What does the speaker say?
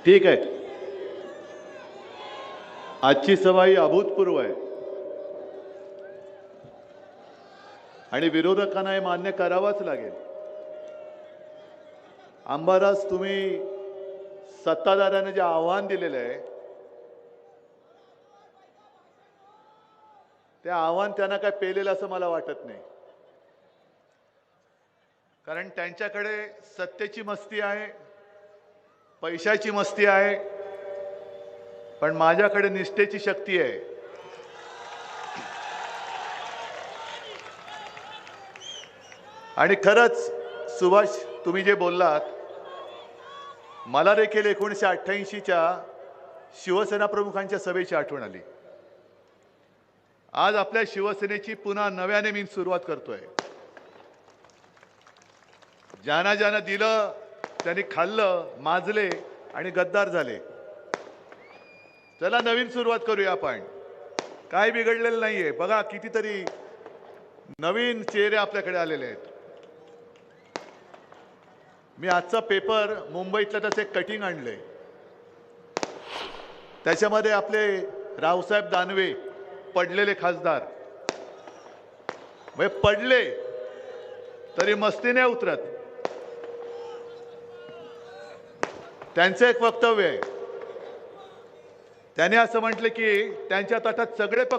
ठीक आहे. आजची सभा ही अभूतपूर्व आहे आणि विरोधकांना हे मान्य करावंच लागेल. अंबादास, तुम्ही सत्ताधाऱ्यांना जे आव्हान दिलेलं आहे ते आव्हान त्यांना काय पेलेलं असं मला वाटत नाही. कारण त्यांच्याकडे सत्तेची मस्ती आहे, पैशाची मस्ती आहे, पण माझ्याकडे निष्ठेची शक्ती आहे. आणि खरंच सुभाष, तुम्ही जे बोललात, मला देखील 1988च्या शिवसेना प्रमुखांच्या सभेची आठवण आली. आज आपल्या शिवसेनेची पुन्हा नव्याने मी सुरुवात करतोय. ज्यांना ज्यांना दिलं त्यांनी खाल्लं, माजले आणि गद्दार झाले. चला नवीन सुरुवात करूया आपण. काय बिघडलेलं नाहीये. बघा कितीतरी नवीन चेहरे आपल्याकडे आलेले आहेत. मी आजचा पेपर मुंबईतलं त्याचं एक कटिंग आणलंय. त्याच्यामध्ये आपले रावसाहेब दानवे, पडलेले खासदार, म्हणजे पडले तरी मस्ती नाही उतरत. त्यांचं एक वक्तव्य आहे. त्याने असं म्हटलं की त्यांच्या तटात सगळे पक्ष